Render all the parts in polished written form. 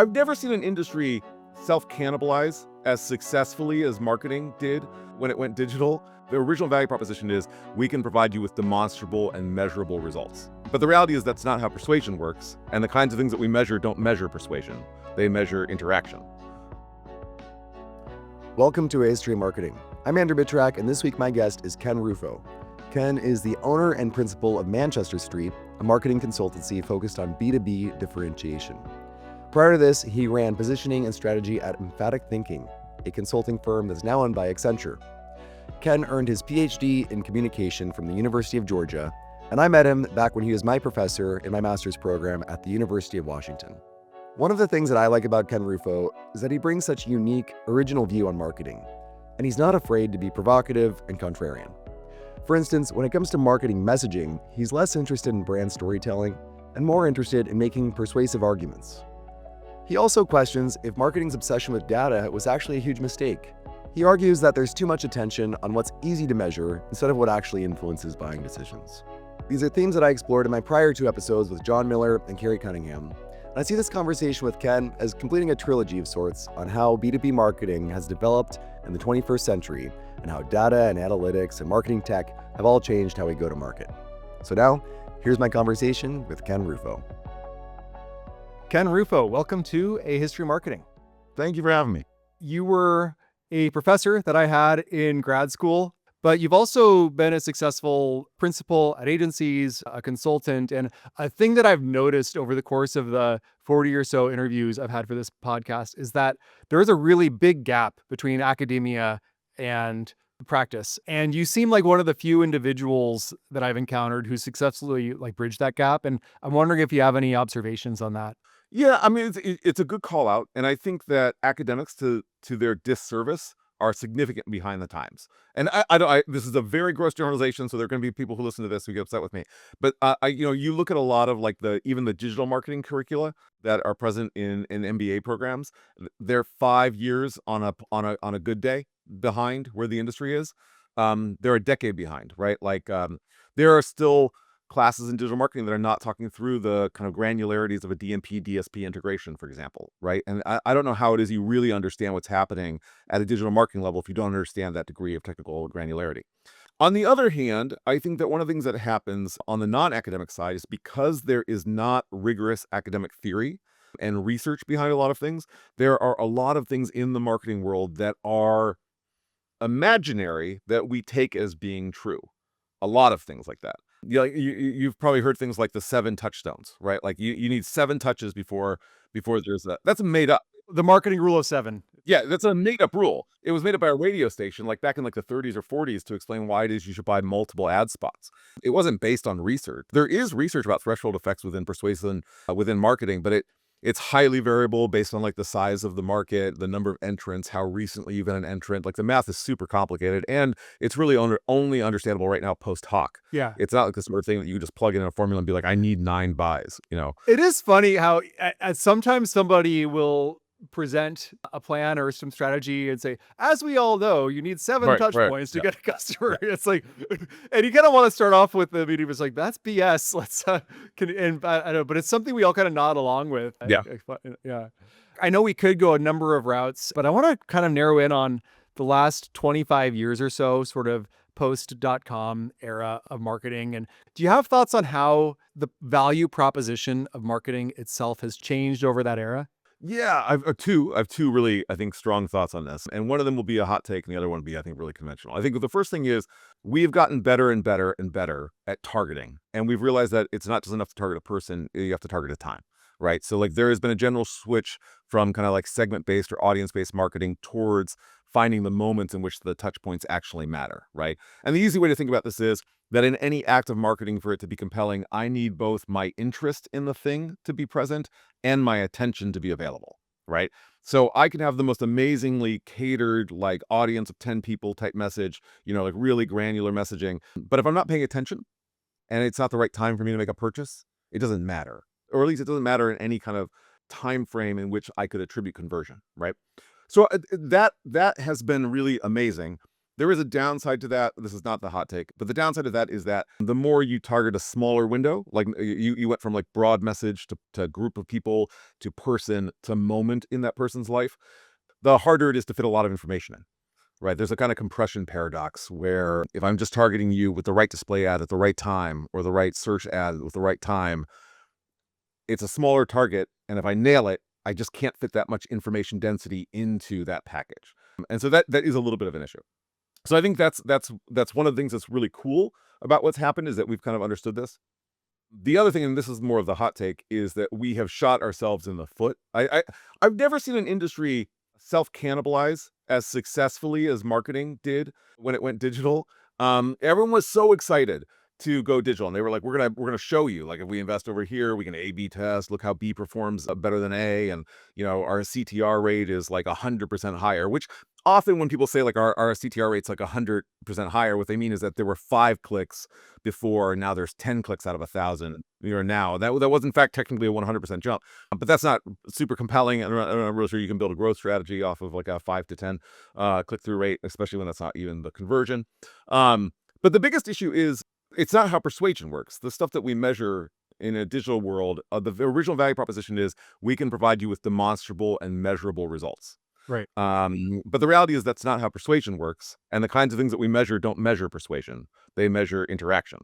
I've never seen an industry self-cannibalize as successfully as marketing did when it went digital. The original value proposition is we can provide you with demonstrable and measurable results. But the reality is that's not how persuasion works, and the kinds of things that we measure don't measure persuasion. They measure interaction. Welcome to A History of Marketing. I'm Andrew Mitrak, and this week my guest is Ken Rufo. Ken is the owner and principal of Manchester Street, a marketing consultancy focused on B2B differentiation. Prior to this, he ran positioning and strategy at Emphatic Thinking, a consulting firm that's now owned by Accenture. Ken earned his PhD in communication from the University of Georgia, and I met him back when he was my professor in my master's program at the University of Washington. One of the things that I like about Ken Rufo is that he brings such a unique, original view on marketing, and he's not afraid to be provocative and contrarian. For instance, when it comes to marketing messaging, he's less interested in brand storytelling and more interested in making persuasive arguments. He also questions if marketing's obsession with data was actually a huge mistake. He argues that there's too much attention on what's easy to measure instead of what actually influences buying decisions. These are themes that I explored in my prior two episodes with John Miller and Carrie Cunningham. And I see this conversation with Ken as completing a trilogy of sorts on how B2B marketing has developed in the 21st century and how data and analytics and marketing tech have all changed how we go to market. So now, here's my conversation with Ken Rufo. Ken Rufo, welcome to A History of Marketing. Thank you for having me. You were a professor that I had in grad school, but you've also been a successful principal at agencies, a consultant, and a thing that I've noticed over the course of the 40 or so interviews I've had for this podcast is that there is a really big gap between academia and practice. And you seem like one of the few individuals that I've encountered who successfully bridged that gap. And I'm wondering if you have any observations on that. Yeah, I mean, it's a good call out. And I think that academics, to their disservice, are significant behind the times. And this is a very gross generalization, so there are going to be people who listen to this who get upset with me. But you look at a lot of even the digital marketing curricula that are present in MBA programs. They're 5 years on a good day behind where the industry is. They're a decade behind, right? There are still classes in digital marketing that are not talking through the kind of granularities of a DMP, DSP integration, for example, right? And I don't know how it is you really understand what's happening at a digital marketing level if you don't understand that degree of technical granularity. On the other hand, I think that one of the things that happens on the non-academic side is because there is not rigorous academic theory and research behind a lot of things, there are a lot of things in the marketing world that are imaginary that we take as being true. A lot of things like that. You've probably heard things like the 7 touchstones, right? You need 7 touches before there's that's made up. The marketing rule of 7. Yeah, that's a made up rule. It was made up by a radio station back in the 30s or 40s to explain why it is you should buy multiple ad spots. It wasn't based on research. There is research about threshold effects within persuasion, within marketing, but it's highly variable based on the size of the market, the number of entrants, how recently you've been an entrant. The math is super complicated, and it's really only understandable right now post hoc. Yeah. It's not the sort of thing that you just plug in a formula and be like, I need 9 buys, It is funny how sometimes somebody will present a plan or some strategy and say, as we all know, you need 7 touch points to get a customer. Yeah. It's and you kind of want to start off with the meeting. It's that's BS. Let's I know, but it's something we all kind of nod along with. Yeah. Yeah. I know we could go a number of routes, but I want to kind of narrow in on the last 25 years or so, sort of post.com era of marketing. And do you have thoughts on how the value proposition of marketing itself has changed over that era? Yeah, I have two really, I think, strong thoughts on this. And one of them will be a hot take and the other one will be, I think, really conventional. I think the first thing is we've gotten better and better and better at targeting. And we've realized that it's not just enough to target a person, you have to target a time, right? So there has been a general switch from kind of segment-based or audience-based marketing towards finding the moments in which the touch points actually matter, right? And the easy way to think about this is that in any act of marketing, for it to be compelling, I need both my interest in the thing to be present and my attention to be available, right? So I can have the most amazingly catered audience of 10 people type message, really granular messaging. But if I'm not paying attention and it's not the right time for me to make a purchase, it doesn't matter. Or at least it doesn't matter in any kind of time frame in which I could attribute conversion, right? So that has been really amazing. There is a downside to that. This is not the hot take, but the downside of that is that the more you target a smaller window, like you went from like broad message to group of people to person to moment in that person's life, the harder it is to fit a lot of information in. Right. There's a kind of compression paradox where if I'm just targeting you with the right display ad at the right time or the right search ad with the right time, it's a smaller target. And if I nail it, I just can't fit that much information density into that package. And so that is a little bit of an issue. So I think that's one of the things that's really cool about what's happened is that we've kind of understood this. The other thing, and this is more of the hot take, is that we have shot ourselves in the foot. I've never seen an industry self-cannibalize as successfully as marketing did when it went digital. Everyone was so excited to go digital, and they were like, "We're gonna show you. Like, if we invest over here, we can A/B test. Look how B performs better than A, and our CTR rate is like 100% higher." Which often when people say like our CTR rate's like 100% higher, what they mean is that there were 5 clicks before, and now there's 10 clicks out of 1,000. Now that was in fact technically a 100% jump, but that's not super compelling. And I'm not really sure you can build a growth strategy off of like a 5 to 10 click through rate, especially when that's not even the conversion. But the biggest issue is it's not how persuasion works. The stuff that we measure in a digital world, the original value proposition is we can provide you with demonstrable and measurable results. Right. But the reality is that's not how persuasion works. And the kinds of things that we measure don't measure persuasion. They measure interaction.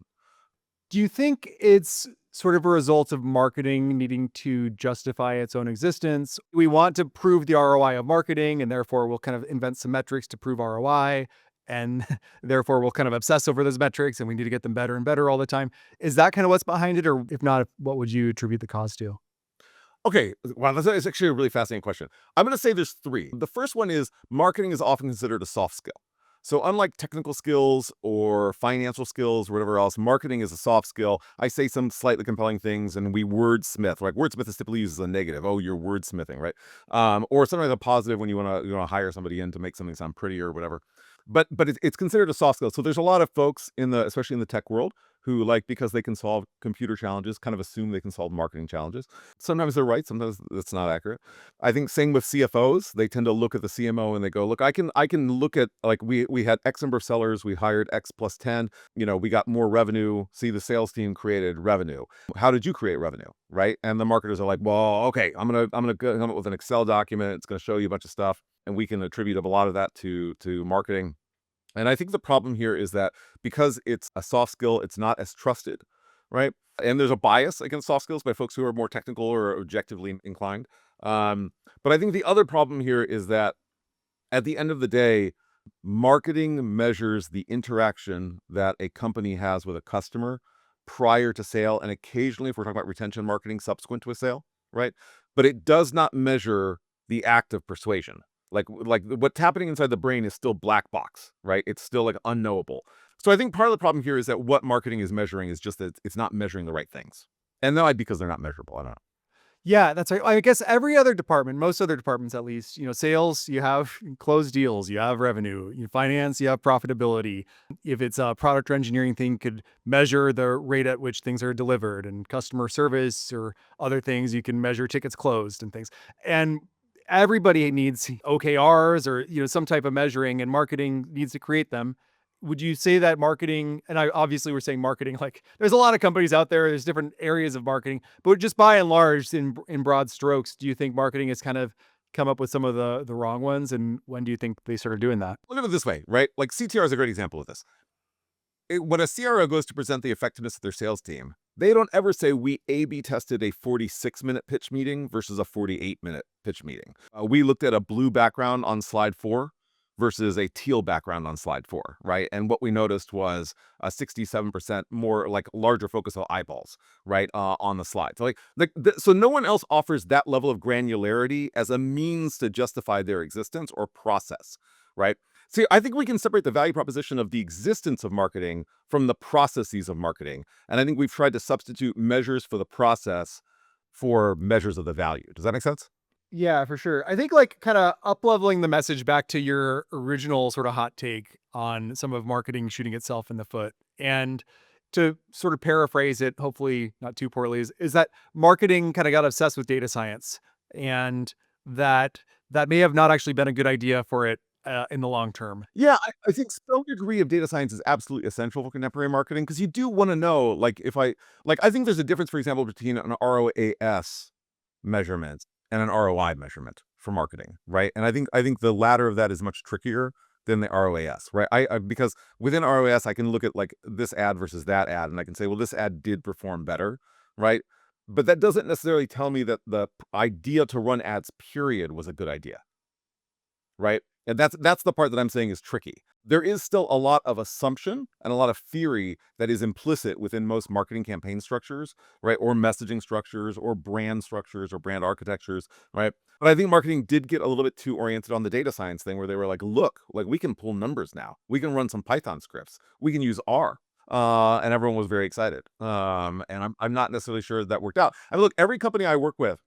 Do you think it's sort of a result of marketing needing to justify its own existence? We want to prove the ROI of marketing, and therefore we'll kind of invent some metrics to prove ROI. And therefore we'll kind of obsess over those metrics and we need to get them better and better all the time. Is that kind of what's behind it? Or if not, what would you attribute the cause to? Okay, wow, that's actually a really fascinating question. I'm going to say there's three. The first one is marketing is often considered a soft skill. So unlike technical skills or financial skills or whatever else, marketing is a soft skill. I say some slightly compelling things and we wordsmith. Like wordsmith is typically used as a negative. Oh, you're wordsmithing, right? Or something like a positive when you want to hire somebody in to make something sound pretty or whatever. But it's considered a soft skill. So there's a lot of folks especially in the tech world, who like because they can solve computer challenges, kind of assume they can solve marketing challenges. Sometimes they're right, sometimes that's not accurate. I think same with CFOs. They tend to look at the CMO and they go, look, I can look at like we had X number of sellers, we hired X plus 10, we got more revenue. See, the sales team created revenue. How did you create revenue? Right. And the marketers are like, well, okay, I'm gonna come up with an Excel document. It's gonna show you a bunch of stuff, and we can attribute a lot of that to marketing. And I think the problem here is that because it's a soft skill, it's not as trusted, right? And there's a bias against soft skills by folks who are more technical or objectively inclined. But I think the other problem here is that at the end of the day, marketing measures the interaction that a company has with a customer prior to sale, and occasionally, if we're talking about retention marketing, subsequent to a sale, right? But it does not measure the act of persuasion. Like what's happening inside the brain is still black box, right? It's still like unknowable. So I think part of the problem here is that what marketing is measuring is just that it's not measuring the right things. And that because they're not measurable. I don't know. Yeah, that's right. I guess every other department, most other departments at least, sales, you have closed deals, you have revenue, finance, you have profitability. If it's a product or engineering thing, could measure the rate at which things are delivered, and customer service or other things, you can measure tickets closed and things. And everybody needs OKRs or, some type of measuring, and marketing needs to create them. Would you say that marketing, and obviously we're saying marketing, like there's a lot of companies out there, there's different areas of marketing, but just by and large, in broad strokes, do you think marketing has kind of come up with some of the wrong ones? And when do you think they started doing that? Look at it this way, right? Like CTR is a great example of this. When a CRO goes to present the effectiveness of their sales team, they don't ever say we A/B tested a 46-minute pitch meeting versus a 48-minute pitch meeting. We looked at a blue background on slide 4 versus a teal background on slide 4, right? And what we noticed was a 67% more like larger focus on eyeballs, right, on the slide. So so no one else offers that level of granularity as a means to justify their existence or process, right? See, I think we can separate the value proposition of the existence of marketing from the processes of marketing. And I think we've tried to substitute measures for the process for measures of the value. Does that make sense? Yeah, for sure. I think like kind of up-leveling the message back to your original sort of hot take on some of marketing shooting itself in the foot. And to sort of paraphrase it, hopefully not too poorly, is that marketing kind of got obsessed with data science, and that may have not actually been a good idea for it in the long term. Yeah, I think some degree of data science is absolutely essential for contemporary marketing because you do want to know, like, I think there's a difference, for example, between an ROAS measurement and an ROI measurement for marketing, right? And I think the latter of that is much trickier than the ROAS, right? Because within ROAS, I can look at like this ad versus that ad, and I can say, well, this ad did perform better, right? But that doesn't necessarily tell me that the idea to run ads, period, was a good idea, right? And that's the part that I'm saying is tricky. There is still a lot of assumption and a lot of theory that is implicit within most marketing campaign structures, right? Or messaging structures or brand architectures, right? But I think marketing did get a little bit too oriented on the data science thing where they were like, look, like we can pull numbers now. We can run some Python scripts. We can use R. And everyone was very excited. And I'm not necessarily sure that worked out. I mean, look, every company I work with,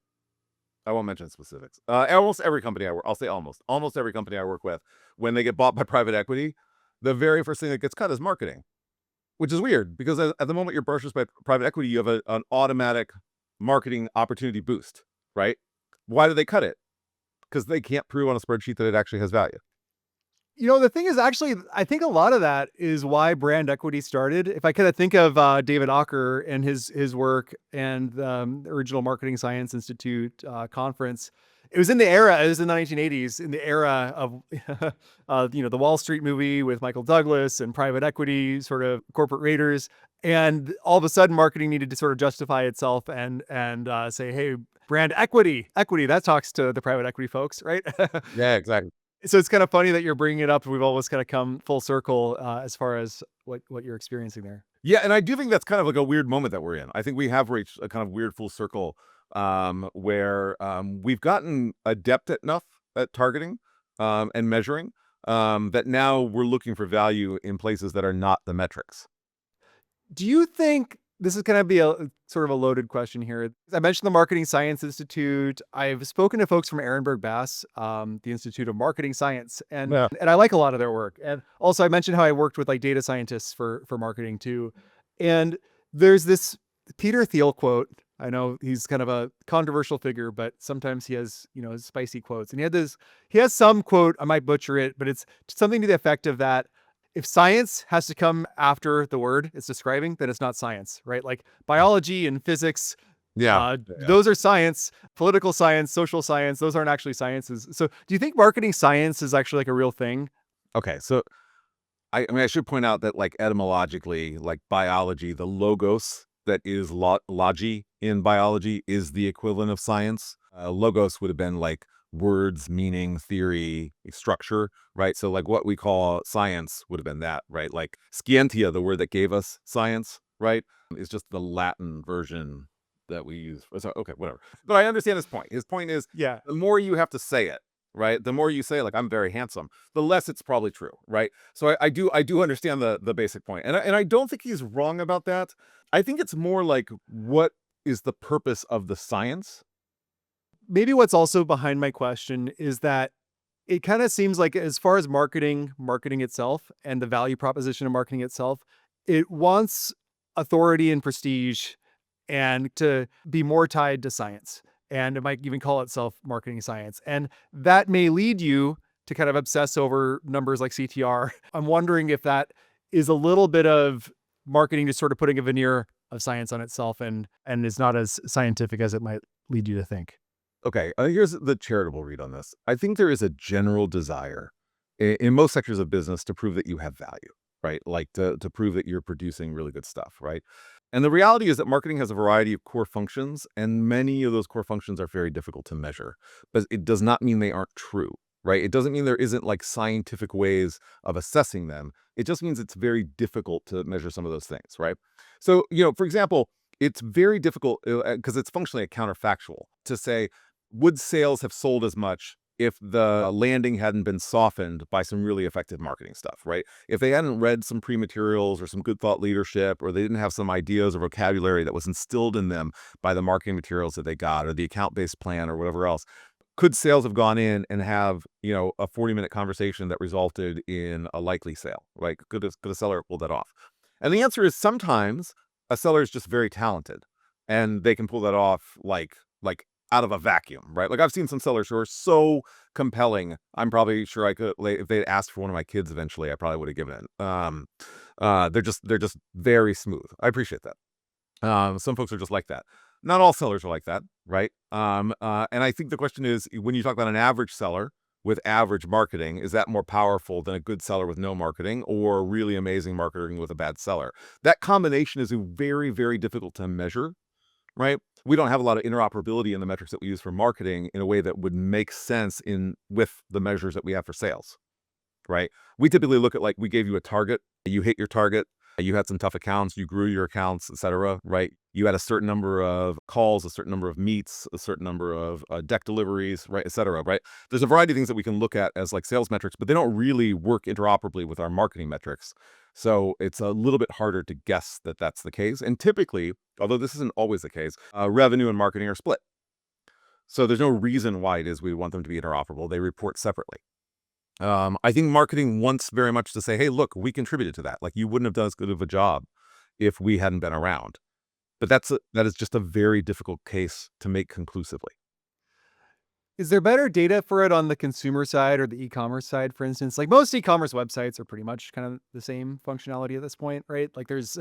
I won't mention specifics. Almost every company I work, I'll say almost every company I work with, when they get bought by private equity, the very first thing that gets cut is marketing, which is weird because at the moment you're purchased by private equity, you have an automatic marketing opportunity boost, right? Why do they cut it? Because they can't prove on a spreadsheet that it actually has value. The thing is actually, I think a lot of that is why brand equity started. If I kind of think of David Ocker and his work and the original Marketing Science Institute conference, it was in the 1980s, in the era of, the Wall Street movie with Michael Douglas and private equity, sort of corporate raiders. And all of a sudden, marketing needed to sort of justify itself and say, hey, brand equity, that talks to the private equity folks, right? Yeah, exactly. So it's kind of funny that you're bringing it up. We've always kind of come full circle as far as what you're experiencing there. Yeah, and I do think that's kind of like a weird moment that we're in. I think we have reached a kind of weird full circle where we've gotten adept enough at targeting and measuring that now we're looking for value in places that are not the metrics. Do you think this is going to be a sort of a loaded question here? I mentioned the Marketing Science Institute. I've spoken to folks from Ehrenberg Bass, the Institute of Marketing Science, and Yeah. and I like a lot of their work. And also, I mentioned how I worked with like data scientists for marketing too. And there's this Peter Thiel quote. I know he's kind of a controversial figure, but sometimes he has, spicy quotes. And he has some quote, I might butcher it, but it's something to the effect of that if science has to come after the word it's describing, then it's not science, right? Like biology and physics, Yeah. those are science. Political science, social science, those aren't actually sciences. So do you think marketing science is actually like a real thing? Okay, so I mean, I should point out that, like, etymologically, like, biology, the logos that is logi in biology is the equivalent of science. Logos would have been, like, words, meaning, theory, structure, right? So, like, what we call science would have been that, right? Like, scientia, the word that gave us science, right, is just the Latin version that we use. So, okay, whatever. But I understand his point. His point is Yeah. the more you have to say it, right? The more you say, like, I'm very handsome, the less it's probably true, right? So I do understand the basic point, and I don't think he's wrong about that. I think it's more like, what is the purpose of the science? Maybe what's also behind my question is that it kind of seems like as far as marketing itself and the value proposition of marketing itself, it wants authority and prestige and to be more tied to science. And it might even call itself marketing science. And that may lead you to kind of obsess over numbers like CTR. I'm wondering if that is a little bit of marketing just sort of putting a veneer of science on itself and is not as scientific as it might lead you to think. Okay, here's the charitable read on this. I think there is a general desire in most sectors of business to prove that you have value, right? Like to prove that you're producing really good stuff, right? And the reality is that marketing has a variety of core functions, and many of those core functions are very difficult to measure. But it does not mean they aren't true, right? It doesn't mean there isn't like scientific ways of assessing them. It just means it's very difficult to measure some of those things, right? So, for example, it's very difficult because it's functionally a counterfactual to say, would sales have sold as much if the landing hadn't been softened by some really effective marketing stuff, right? If they hadn't read some pre-materials or some good thought leadership, or they didn't have some ideas or vocabulary that was instilled in them by the marketing materials that they got, or the account-based plan or whatever else, could sales have gone in and have, a 40-minute conversation that resulted in a likely sale, right? Could a seller pull that off? And the answer is sometimes a seller is just very talented and they can pull that off like out of a vacuum, right? Like I've seen some sellers who are so compelling. I'm probably sure I could, like, if they'd asked for one of my kids eventually, I probably would have given it. They're just very smooth. I appreciate that. Some folks are just like that. Not all sellers are like that, right? And I think the question is, when you talk about an average seller with average marketing, is that more powerful than a good seller with no marketing, or really amazing marketing with a bad seller? That combination is very, very difficult to measure, right? We don't have a lot of interoperability in the metrics that we use for marketing in a way that would make sense in with the measures that we have for sales, right? We typically look at, like, we gave you a target, you hit your target, you had some tough accounts, you grew your accounts, etc., right? You had a certain number of calls, a certain number of meets, a certain number of deck deliveries, right, etc., right? There's a variety of things that we can look at as like sales metrics, but they don't really work interoperably with our marketing metrics. So it's a little bit harder to guess that that's the case. And typically, although this isn't always the case, revenue and marketing are split. So there's no reason why it is we want them to be interoperable. They report separately. I think marketing wants very much to say, hey, look, we contributed to that. Like, you wouldn't have done as good of a job if we hadn't been around. But that is just a very difficult case to make conclusively. Is there better data for it on the consumer side or the e-commerce side, for instance? Like most e-commerce websites are pretty much kind of the same functionality at this point, right? Like there's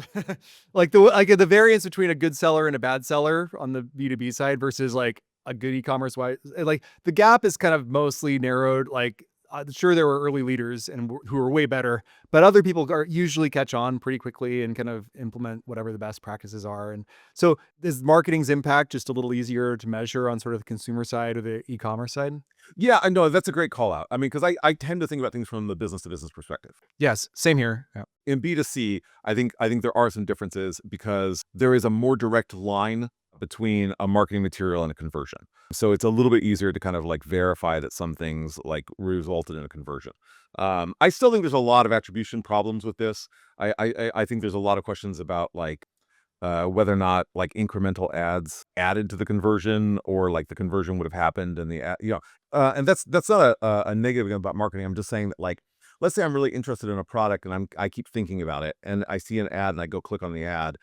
like the variance between a good seller and a bad seller on the B2B side versus like a good e-commerce wide, like the gap is kind of mostly narrowed. Like sure there were early leaders and who are way better, but other people are usually catch on pretty quickly and kind of implement whatever the best practices are. And so is marketing's impact just a little easier to measure on sort of the consumer side or the e-commerce side? Yeah, I know that's a great call out. I mean, because I tend to think about things from the business to business perspective. Yes, same here. Yeah. In B2C, I think there are some differences because there is a more direct line between a marketing material and a conversion. So it's a little bit easier to kind of like verify that some things like resulted in a conversion. I still think there's a lot of attribution problems with this. I think there's a lot of questions about like whether or not like incremental ads added to the conversion, or like the conversion would have happened and the ad, and that's not a negative about marketing. I'm just saying that, like, let's say I'm really interested in a product and I keep thinking about it and I see an ad and I go click on the ad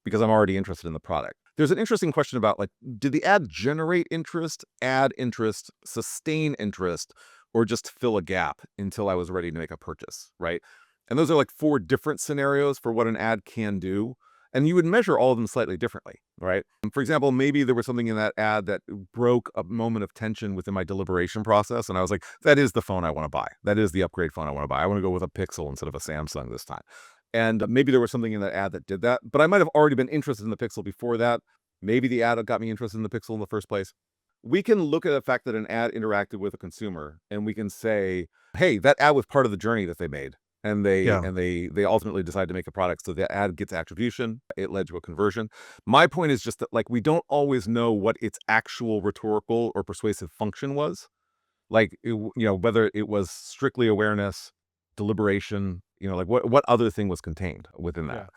because I'm already interested in the product. There's an interesting question about, like, did the ad generate interest, add interest, sustain interest, or just fill a gap until I was ready to make a purchase, right? And those are like four different scenarios for what an ad can do. And you would measure all of them slightly differently, right? For example, maybe there was something in that ad that broke a moment of tension within my deliberation process. And I was like, that is the phone I want to buy. That is the upgrade phone I want to buy. I want to go with a Pixel instead of a Samsung this time. And maybe there was something in that ad that did that, but I might have already been interested in the Pixel before that. Maybe the ad got me interested in the Pixel in the first place. We can look at the fact that an ad interacted with a consumer and we can say, hey, that ad was part of the journey that they made. And they Yeah. and they ultimately decide to make a product. So the ad gets attribution. It led to a conversion. My point is just that, like, we don't always know what its actual rhetorical or persuasive function was. Like, whether it was strictly awareness, deliberation, like what other thing was contained within that.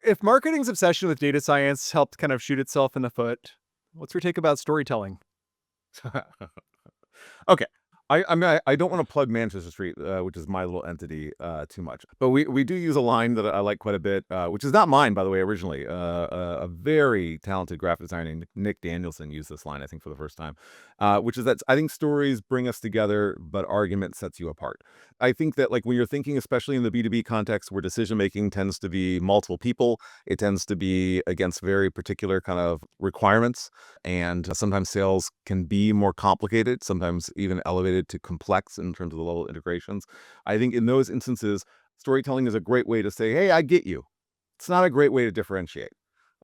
Yeah. If marketing's obsession with data science helped kind of shoot itself in the foot, what's your take about storytelling? Okay. I mean, I don't want to plug Manchester Street, which is my little entity, too much. But we do use a line that I like quite a bit, which is not mine, by the way, originally. A very talented graphic designer named Nick Danielson used this line, I think, for the first time, which is that I think stories bring us together, but argument sets you apart. I think that, like, when you're thinking, especially in the B2B context where decision making tends to be multiple people, it tends to be against very particular kind of requirements. And sometimes sales can be more complicated, sometimes even elevated to complex in terms of the level of integrations. I think in those instances, storytelling is a great way to say, hey, I get you. It's not a great way to differentiate.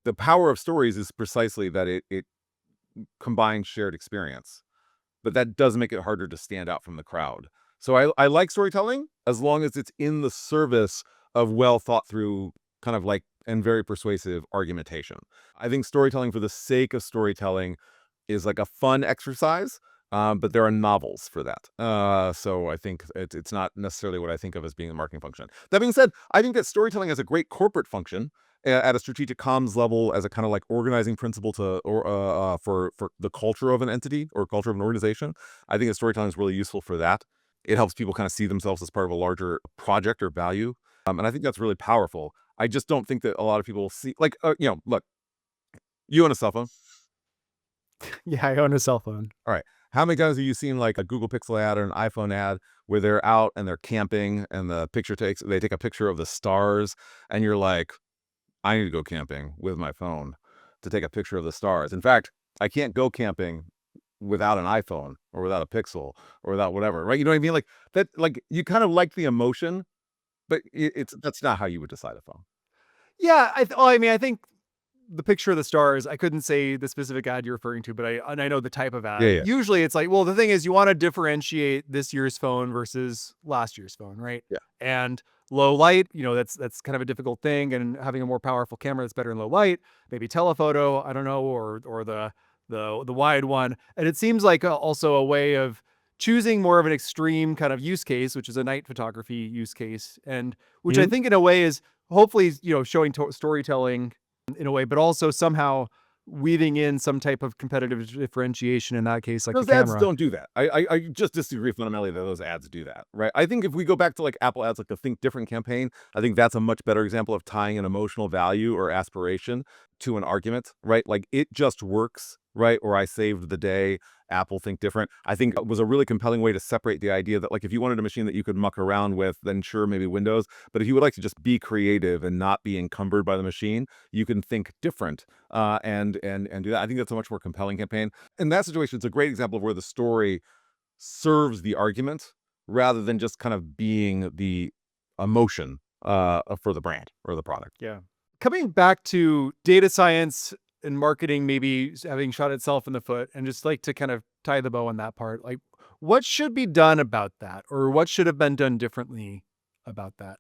The power of stories is precisely that it combines shared experience, but that does make it harder to stand out from the crowd. So I like storytelling as long as it's in the service of well thought through, kind of like, and very persuasive argumentation. I think storytelling for the sake of storytelling is like a fun exercise, but there are novels for that. So I think it's not necessarily what I think of as being a marketing function. That being said, I think that storytelling has a great corporate function at a strategic comms level as a kind of like organizing principle to or for the culture of an entity or culture of an organization. I think that storytelling is really useful for that. It helps people kind of see themselves as part of a larger project or value, and I think that's really powerful. I just don't think that a lot of people see, like, look, you own a cell phone. Yeah, I own a cell phone. All right. How many times have you seen like a Google Pixel ad or an iPhone ad where they're out and they're camping and they take a picture of the stars and you're like, I need to go camping with my phone to take a picture of the stars. In fact, I can't go camping without an iPhone or without a Pixel or without whatever, right? You know what I mean? Like that, like you kind of like the emotion, but that's not how you would decide a phone. Yeah, I mean, I think the picture of the stars, I couldn't say the specific ad you're referring to, but I know the type of Yeah, ad. yeah, Usually it's like, well, the thing is you want to differentiate this year's phone versus last year's phone, right? yeah. And low light, that's kind of a difficult thing. And having a more powerful camera that's better in low light, maybe telephoto, I don't know, or the wide one. And it seems like also a way of choosing more of an extreme kind of use case, which is a night photography use case, and which I Mhm. think in a way is hopefully showing storytelling in a way, but also somehow weaving in some type of competitive differentiation in that case, like the Those ads camera. don't do that. I just disagree fundamentally that those ads do that, right? I think if we go back to like Apple ads, like the Think Different campaign, I think that's a much better example of tying an emotional value or aspiration to an argument, right? Like it just works, right? Or I saved the day, Apple Think Different. I think it was a really compelling way to separate the idea that like if you wanted a machine that you could muck around with, then sure, maybe Windows. But if you would like to just be creative and not be encumbered by the machine, you can think different and do that. I think that's a much more compelling campaign. In that situation, it's a great example of where the story serves the argument rather than just kind of being the emotion for the brand or the product. Yeah. Coming back to data science and marketing, maybe having shot itself in the foot, and just like to kind of tie the bow on that part, like what should be done about that, or what should have been done differently about that?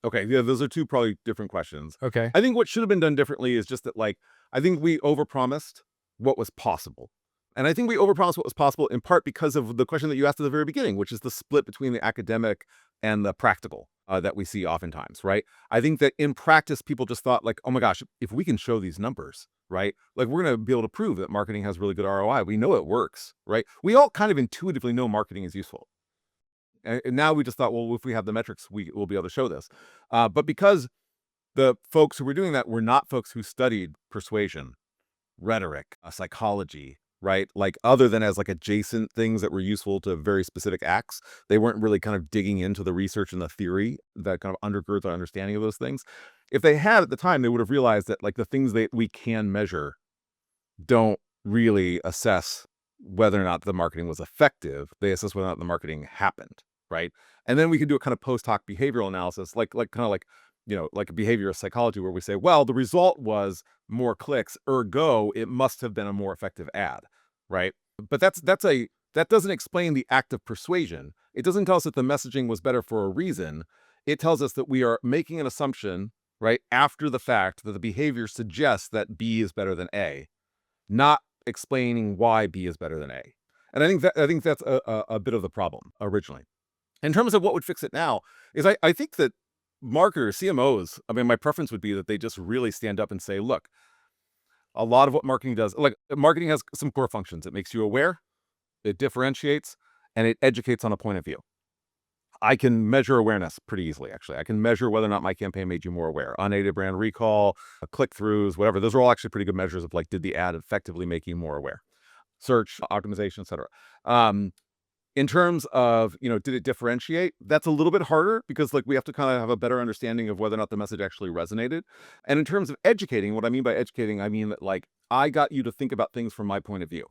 Okay, yeah, those are two probably different questions. Okay. I think what should have been done differently is just that, like, I think we overpromised what was possible. And I think we overpromised what was possible in part because of the question that you asked at the very beginning, which is the split between the academic and the practical that we see oftentimes, right? I think that in practice, people just thought, like, oh my gosh, if we can show these numbers, right? Like, we're going to be able to prove that marketing has really good ROI. We know it works, right? We all kind of intuitively know marketing is useful. And now we just thought, well, if we have the metrics, we will be able to show this. But because the folks who were doing that were not folks who studied persuasion, rhetoric, psychology, right? Like other than as like adjacent things that were useful to very specific acts, they weren't really kind of digging into the research and the theory that kind of undergirds our understanding of those things. If they had at the time, they would have realized that like the things that we can measure don't really assess whether or not the marketing was effective. They assess whether or not the marketing happened, right? And then we can do a kind of post hoc behavioral analysis, like kind of like like a behavioral psychology, where we say, well, the result was more clicks, ergo, it must have been a more effective ad, right? But that doesn't explain the act of persuasion. It doesn't tell us that the messaging was better for a reason. It tells us that we are making an assumption, right, after the fact that the behavior suggests that B is better than A, not explaining why B is better than A. And I think that's a bit of the problem originally. In terms of what would fix it now, is I think that marketers, CMOs, I mean, my preference would be that they just really stand up and say, look, a lot of what marketing does, like marketing has some core functions. It makes you aware, it differentiates, and it educates on a point of view. I can measure awareness pretty easily, actually. I can measure whether or not my campaign made you more aware. Unaided brand recall, click-throughs, whatever. Those are all actually pretty good measures of like, did the ad effectively make you more aware? Search, optimization, etc. In terms of, did it differentiate? That's a little bit harder because like we have to kind of have a better understanding of whether or not the message actually resonated. And in terms of educating, what I mean by educating, I mean that like I got you to think about things from my point of view,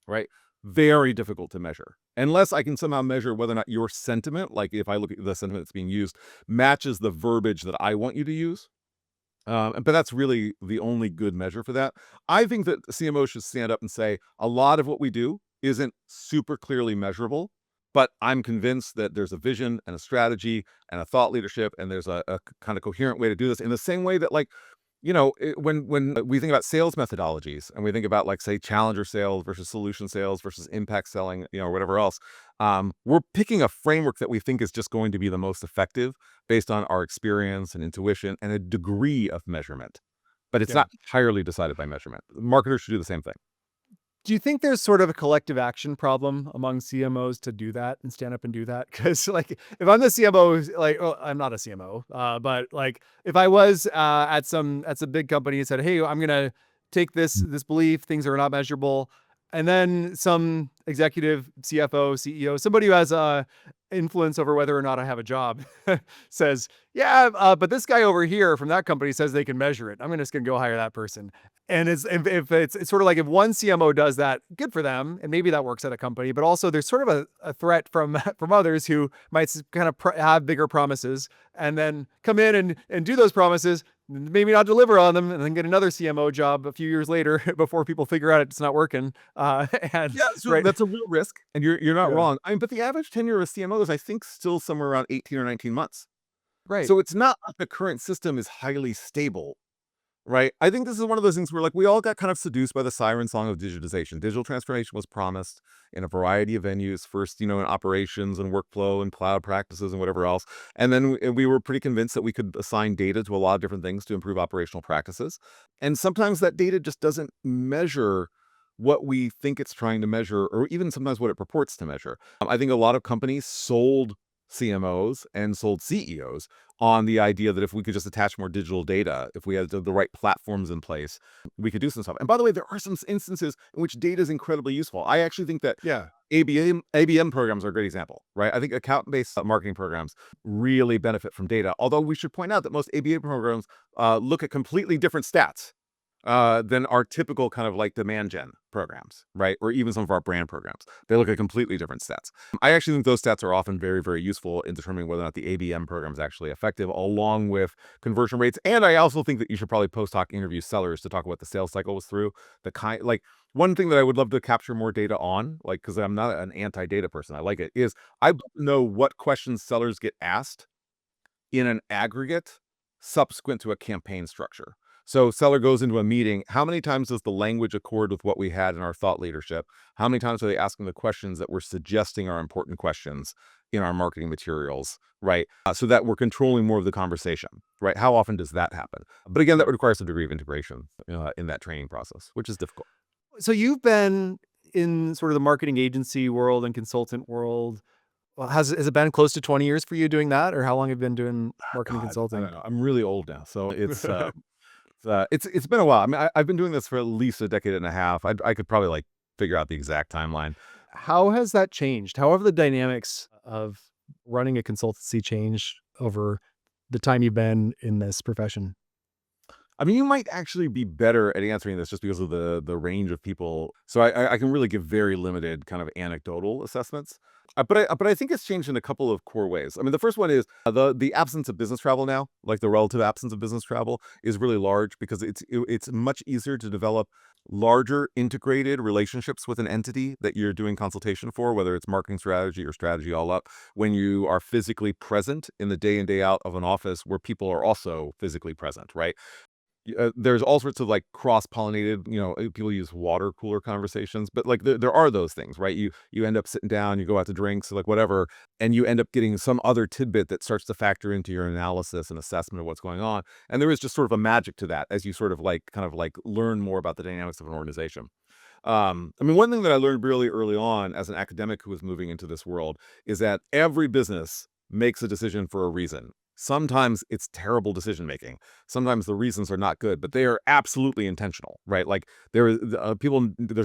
right? Very difficult to measure. Unless I can somehow measure whether or not your sentiment, like if I look at the sentiment that's being used, matches the verbiage that I want you to use. But that's really the only good measure for that. I think that CMOs should stand up and say a lot of what we do isn't super clearly measurable, but I'm convinced that there's a vision and a strategy and a thought leadership, and there's a kind of coherent way to do this in the same way that like, when we think about sales methodologies and we think about like say challenger sales versus solution sales versus impact selling, or whatever else, we're picking a framework that we think is just going to be the most effective based on our experience and intuition and a degree of measurement. But it's Yeah. not entirely decided by measurement. Marketers should do the same thing. Do you think there's sort of a collective action problem among CMOs to do that and stand up and do that? Because like, if I'm the CMO, like, well, I'm not a CMO, but like, if I was at some big company and said, "Hey, I'm gonna take this belief, things are not measurable, and then some executive, CFO, CEO, somebody who has influence over whether or not I have a job says, yeah, but this guy over here from that company says they can measure it. I'm just going to go hire that person. And if it's sort of like if one CMO does that, good for them, and maybe that works at a company. But also, there's sort of a threat from from others who might kind of have bigger promises and then come in and do those promises, maybe not deliver on them, and then get another CMO job a few years later before people figure out it's not working. And Yeah, so right, that's a real risk, and you're not yeah, wrong. I mean, but the average tenure of a CMO is, I think, still somewhere around 18 or 19 months. right, So it's not like the current system is highly stable, right? I think this is one of those things where, like, we all got kind of seduced by the siren song of digitization. Digital transformation was promised in a variety of venues, first, in operations and workflow and cloud practices and whatever else. And then we were pretty convinced that we could assign data to a lot of different things to improve operational practices. And sometimes that data just doesn't measure what we think it's trying to measure, or even sometimes what it purports to measure. I think a lot of companies sold CMOs and sold CEOs on the idea that if we could just attach more digital data, if we had the right platforms in place, we could do some stuff. And by the way, there are some instances in which data is incredibly useful. I actually think that yeah. ABM programs are a great example, right? I think account-based marketing programs really benefit from data. Although we should point out that most ABM programs look at completely different stats than our typical kind of like demand gen programs, right? Or even some of our brand programs. They look at completely different stats. I actually think those stats are often very, very useful in determining whether or not the ABM program is actually effective, along with conversion rates. And I also think that you should probably post hoc interview sellers to talk about the sales cycle was through. Like one thing that I would love to capture more data on, like, because I'm not an anti-data person, I like it, is I know what questions sellers get asked in an aggregate subsequent to a campaign structure. So seller goes into a meeting. How many times does the language accord with what we had in our thought leadership? How many times are they asking the questions that we're suggesting are important questions in our marketing materials, right? So that we're controlling more of the conversation, right? How often does that happen? But again, that requires a degree of integration in that training process, which is difficult. So you've been in sort of the marketing agency world and consultant world. Well, has it been close to 20 years for you doing that, or how long have you been doing marketing God, I consulting? don't know. I'm really old now, so it's been a while. I mean, I've been doing this for at least a decade and a half. I could probably like figure out the exact timeline. How has that changed? How have the dynamics of running a consultancy changed over the time you've been in this profession? I mean, you might actually be better at answering this just because of the range of people. So I can really give very limited kind of anecdotal assessments. But I think it's changed in a couple of core ways. I mean, the first one is the absence of business travel now, like the relative absence of business travel, is really large because it's much easier to develop larger integrated relationships with an entity that you're doing consultation for, whether it's marketing strategy or strategy all up, when you are physically present in the day in day out of an office where people are also physically present, right? There's all sorts of like cross-pollinated, people use water cooler conversations, but like there are those things, right? You end up sitting down, you go out to drinks, like whatever, and you end up getting some other tidbit that starts to factor into your analysis and assessment of what's going on. And there is just sort of a magic to that as you sort of like kind of like learn more about the dynamics of an organization. I mean, one thing that I learned really early on as an academic who was moving into this world is that every business makes a decision for a reason. Sometimes it's terrible decision making. Sometimes the reasons are not good, but they are absolutely intentional, right? Like there's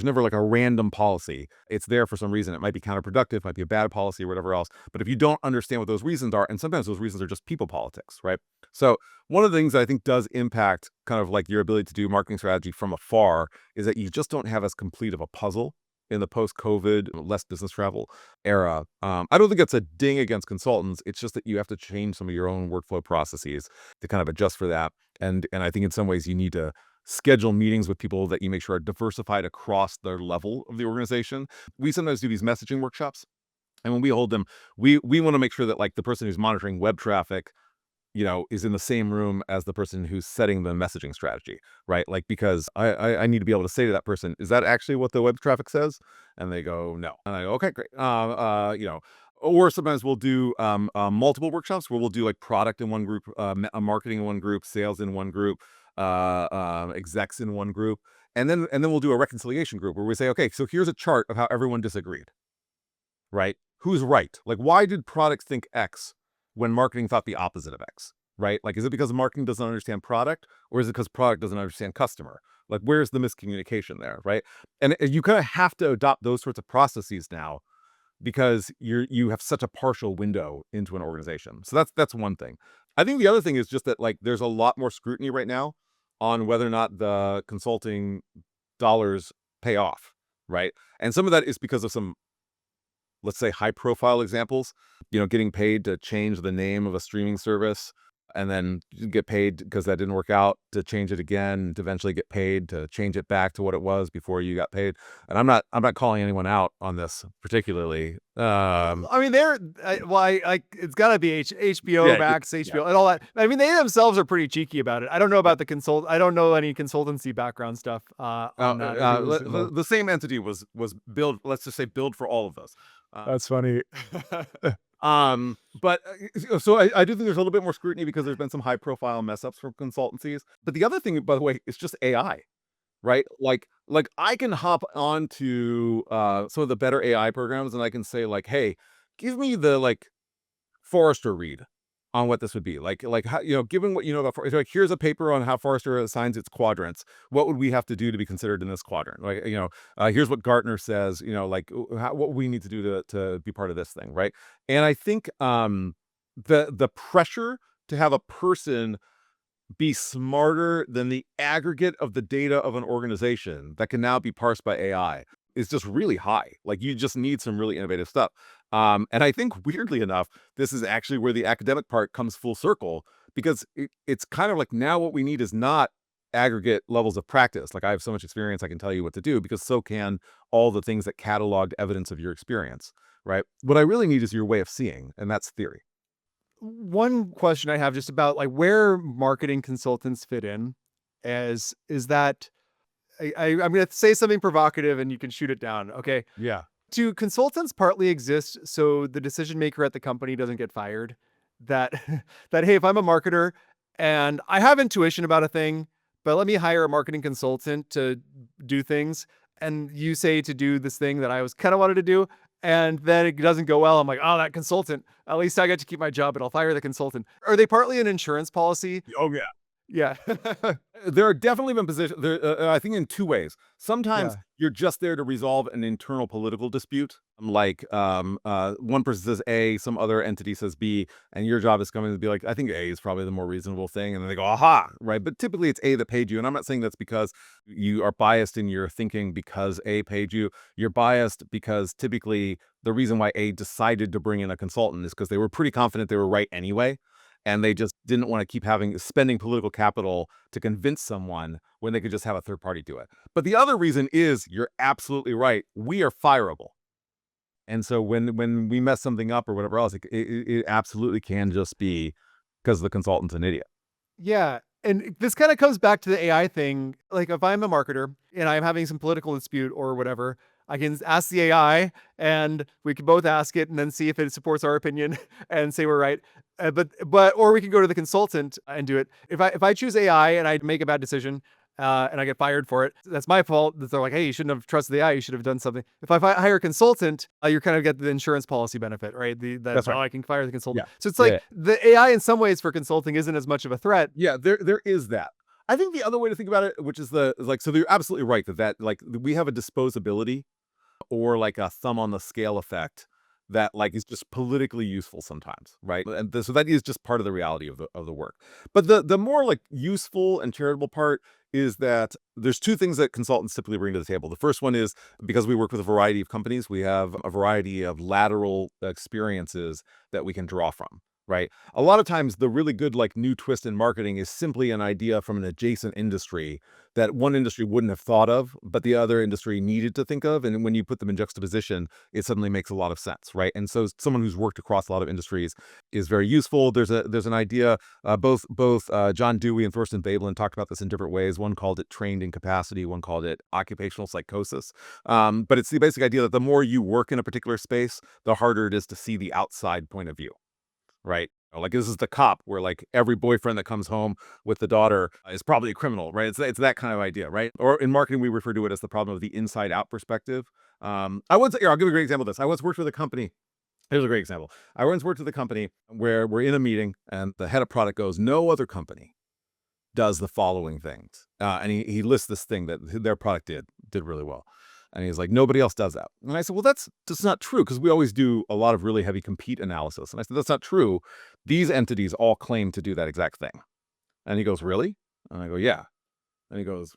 never like a random policy. It's there for some reason. It might be counterproductive, might be a bad policy or whatever else. But if you don't understand what those reasons are, and sometimes those reasons are just people politics, right? So one of the things that I think does impact kind of like your ability to do marketing strategy from afar is that you just don't have as complete of a puzzle in the post-COVID, less business travel era. I don't think it's a ding against consultants. It's just that you have to change some of your own workflow processes to kind of adjust for that. And I think in some ways you need to schedule meetings with people that you make sure are diversified across their level of the organization. We sometimes do these messaging workshops. And when we hold them, we want to make sure that like the person who's monitoring web traffic is in the same room as the person who's setting the messaging strategy, right? Like, because I need to be able to say to that person, is that actually what the web traffic says? And they go, no. And I go, okay, great. Or sometimes we'll do multiple workshops where we'll do like product in one group, marketing in one group, sales in one group, execs in one group. And then we'll do a reconciliation group where we say, okay, so here's a chart of how everyone disagreed, right? Who's right? Like, why did product think X when marketing thought the opposite of X, right? Like, is it because marketing doesn't understand product, or is it because product doesn't understand customer? Like, where's the miscommunication there, right? And you kind of have to adopt those sorts of processes now because you have such a partial window into an organization. So that's one thing. I think the other thing is just that like there's a lot more scrutiny right now on whether or not the consulting dollars pay off, right? And some of that is because of some, let's say, high profile examples, getting paid to change the name of a streaming service and then you get paid because that didn't work out to change it again, to eventually get paid to change it back to what it was before you got paid. And I'm not calling anyone out on this particularly. I mean, it's got to be HBO Yeah, Max, yeah. HBO, and all that. I mean, they themselves are pretty cheeky about it. I don't know about I don't know any consultancy background stuff on that. Or who was involved. The same entity was billed, let's just say billed for all of those. That's funny. But so I do think there's a little bit more scrutiny because there's been some high profile mess ups from consultancies. But the other thing, by the way, is just AI, right? Like I can hop onto some of the better AI programs and I can say like, hey, give me the like Forrester read on what this would be like how, given what you know about like here's a paper on how Forrester assigns its quadrants. What would we have to do to be considered in this quadrant? Like, here's what Gartner says, like what we need to do to be part of this thing, right? And I think the pressure to have a person be smarter than the aggregate of the data of an organization that can now be parsed by AI is just really high. Like you just need some really innovative stuff. And I think weirdly enough, this is actually where the academic part comes full circle because it's kind of like now what we need is not aggregate levels of practice. Like I have so much experience, I can tell you what to do because so can all the things that cataloged evidence of your experience, right? What I really need is your way of seeing, and that's theory. One question I have just about like where marketing consultants fit in is that I'm going to say something provocative and you can shoot it down. Okay. Yeah. Do consultants partly exist so the decision maker at the company doesn't get fired? That that hey, if I'm a marketer and I have intuition about a thing, but let me hire a marketing consultant to do things, and you say to do this thing that I was kind of wanted to do, and then it doesn't go well. I'm like, oh, that consultant. At least I get to keep my job, but I'll fire the consultant. Are they partly an insurance policy? Oh yeah. Yeah. There are definitely been positions there, I think in two ways. Sometimes Yeah. you're just there to resolve an internal political dispute. Like, one person says A, some other entity says B, and your job is coming to be like, I think A is probably the more reasonable thing. And then they go, aha, right? But typically it's A that paid you. And I'm not saying that's because you are biased in your thinking because A paid you. You're biased because typically the reason why A decided to bring in a consultant is because they were pretty confident they were right anyway. And they just didn't want to keep spending political capital to convince someone when they could just have a third party do it. But the other reason is you're absolutely right. We are fireable. And so when we mess something up or whatever else, it absolutely can just be because the consultant's an idiot. Yeah. And this kind of comes back to the AI thing. Like if I'm a marketer and I'm having some political dispute or whatever, I can ask the AI and we can both ask it and then see if it supports our opinion and say we're right. Or we can go to the consultant and do it. If I choose AI and I make a bad decision, and I get fired for it, that's my fault. They're like, hey, you shouldn't have trusted the AI. You should have done something. If I hire a consultant, you kind of get the insurance policy benefit, right? That's right. I can fire the consultant. Yeah. So it's Yeah. like the AI in some ways for consulting isn't as much of a threat. Yeah, there is that. I think the other way to think about it, which is so you're absolutely right that like we have a disposability or like a thumb on the scale effect that like is just politically useful sometimes, right? And so that is just part of the reality of the work. But the more like useful and charitable part is that there's two things that consultants typically bring to the table. The first one is because we work with a variety of companies, we have a variety of lateral experiences that we can draw from. Right. A lot of times the really good like new twist in marketing is simply an idea from an adjacent industry that one industry wouldn't have thought of, but the other industry needed to think of. And when you put them in juxtaposition, it suddenly makes a lot of sense. Right. And so someone who's worked across a lot of industries is very useful. There's an idea, both John Dewey and Thorsten Veblen talked about this in different ways. One called it trained incapacity, one called it occupational psychosis. But it's the basic idea that the more you work in a particular space, the harder it is to see the outside point of view. Right. Like this is the cop where like every boyfriend that comes home with the daughter is probably a criminal, right? It's that kind of idea, right? Or in marketing, we refer to it as the problem of the inside out perspective. I once, here, I'll give you a great example of this. I once worked with a company. Here's a great example. I once worked with a company where we're in a meeting and the head of product goes, no other company does the following things. And he lists this thing that their product did really well. And he's like, nobody else does that. And I said, well, that's just not true, because we always do a lot of really heavy compete analysis. And I said, that's not true. These entities all claim to do that exact thing. And he goes, really? And I go, yeah. And he goes,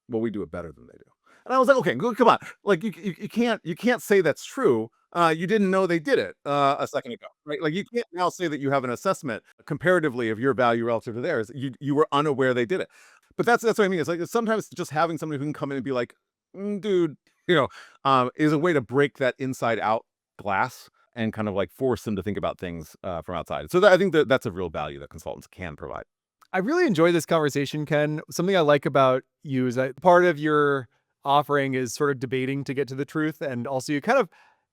well, we do it better than they do. And I was like, okay, come on. Like you can't say that's true. You didn't know they did it a second ago, right? Like you can't now say that you have an assessment comparatively of your value relative to theirs. You were unaware they did it. But that's what I mean. It's like sometimes just having somebody who can come in and be like, dude, is a way to break that inside out glass and kind of like force them to think about things from outside. So I think that's a real value that consultants can provide. I really enjoy this conversation, Ken. Something I like about you is that part of your offering is sort of debating to get to the truth. And also you kind of,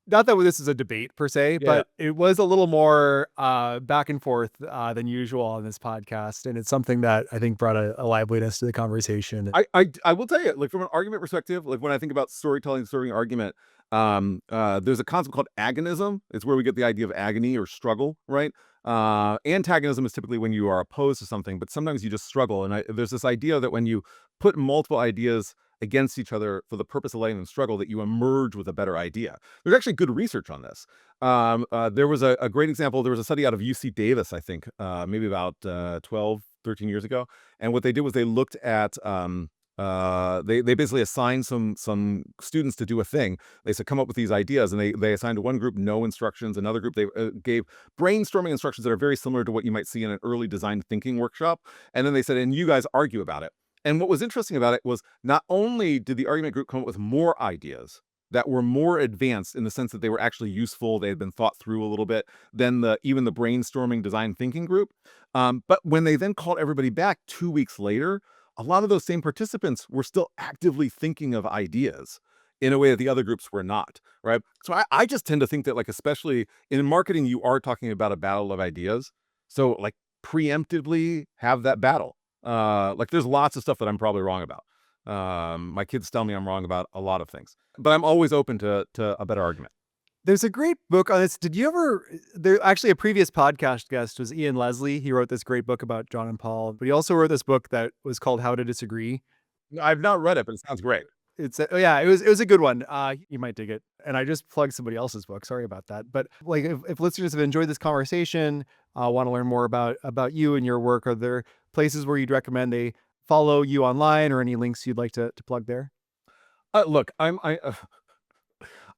not that this is a debate per se, Yeah. but it was a little more back and forth than usual on this podcast. And it's something that I think brought a liveliness to the conversation. I will tell you, like from an argument perspective, like when I think about storytelling, story argument, there's a concept called agonism. It's where we get the idea of agony or struggle, right? Antagonism is typically when you are opposed to something, but sometimes you just struggle. And there's this idea that when you put multiple ideas against each other for the purpose of letting them struggle, that you emerge with a better idea. There's actually good research on this. There was a great example. There was a study out of UC Davis, I think, maybe about 12, 13 years ago. And what they did was they looked at they basically assigned some students to do a thing. They said, come up with these ideas, and they assigned to one group no instructions, another group they gave brainstorming instructions that are very similar to what you might see in an early design thinking workshop. And then they said, and you guys argue about it. And what was interesting about it was not only did the argument group come up with more ideas that were more advanced in the sense that they were actually useful, they had been thought through a little bit than even the brainstorming design thinking group. But when they then called everybody back 2 weeks later, a lot of those same participants were still actively thinking of ideas in a way that the other groups were not, right? So I just tend to think that, like, especially in marketing, you are talking about a battle of ideas. So like preemptively have that battle. Like there's lots of stuff that I'm probably wrong about. My kids tell me I'm wrong about a lot of things, but I'm always open to a better argument. There's a great book on this. Did you ever, there actually a previous podcast guest was Ian Leslie. He wrote this great book about John and Paul, but he also wrote this book that was called How to Disagree. I've not read it, but it sounds great. Yeah, it was a good one. You might dig it. And I just plugged somebody else's book. Sorry about that. But like, if listeners have enjoyed this conversation, want to learn more about you and your work, are there places where you'd recommend they follow you online, or any links you'd like to plug there? Look, I'm on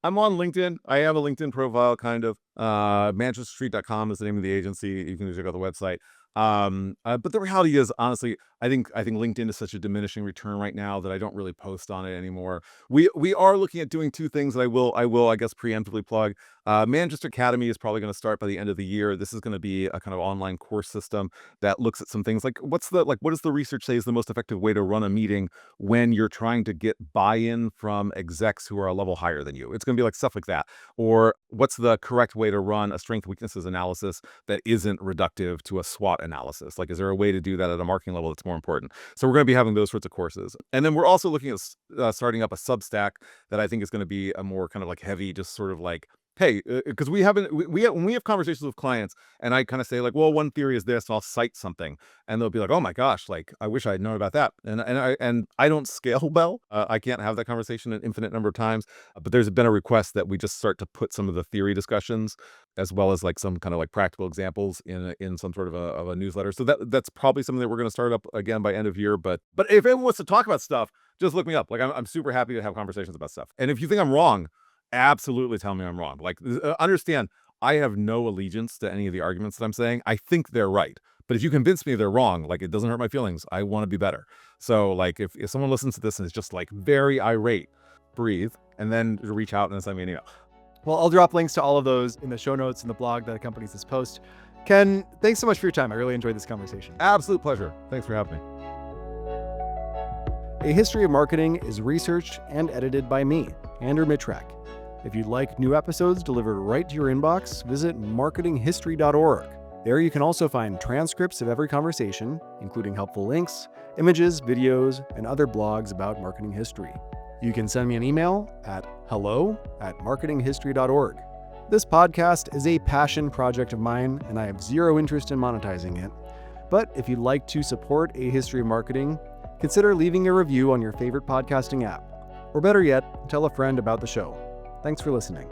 LinkedIn. I have a LinkedIn profile, kind of. ManchesterStreet.com is the name of the agency. You can check out the website. But the reality is, honestly, I think LinkedIn is such a diminishing return right now that I don't really post on it anymore. We are looking at doing two things that I will, I guess, preemptively plug. Manchester Academy is probably going to start by the end of the year. This is going to be a kind of online course system that looks at some things like what does the research say is the most effective way to run a meeting when you're trying to get buy-in from execs who are a level higher than you. It's going to be like stuff like that. Or what's the correct way to run a strength weaknesses analysis that isn't reductive to a SWOT analysis? Like, is there a way to do that at a marketing level that's more important? So we're going to be having those sorts of courses. And then we're also looking at starting up a Substack that I think is going to be a more kind of like heavy, just sort of like, hey, because when we have conversations with clients and I kind of say like, well, one theory is this, and I'll cite something, and they'll be like, oh my gosh, like I wish I had known about that. And I don't scale well. I can't have that conversation an infinite number of times. But there's been a request that we just start to put some of the theory discussions as well as like some kind of like practical examples in some sort of a newsletter. So that's probably something that we're going to start up again by end of year. But if anyone wants to talk about stuff, just look me up. Like I'm super happy to have conversations about stuff. And if you think I'm wrong, absolutely tell me I'm wrong. Like, understand, I have no allegiance to any of the arguments that I'm saying. I think they're right. But if you convince me they're wrong, like, it doesn't hurt my feelings. I want to be better. So like, if someone listens to this and is just like very irate, breathe, and then reach out and send me an email. Well, I'll drop links to all of those in the show notes and the blog that accompanies this post. Ken, thanks so much for your time. I really enjoyed this conversation. Absolute pleasure. Thanks for having me. A History of Marketing is researched and edited by me, Andrew Mitrak. If you'd like new episodes delivered right to your inbox, visit marketinghistory.org. There you can also find transcripts of every conversation, including helpful links, images, videos, and other blogs about marketing history. You can send me an email at hello@marketinghistory.org. This podcast is a passion project of mine, and I have zero interest in monetizing it. But if you'd like to support A History of Marketing, consider leaving a review on your favorite podcasting app. Or better yet, tell a friend about the show. Thanks for listening.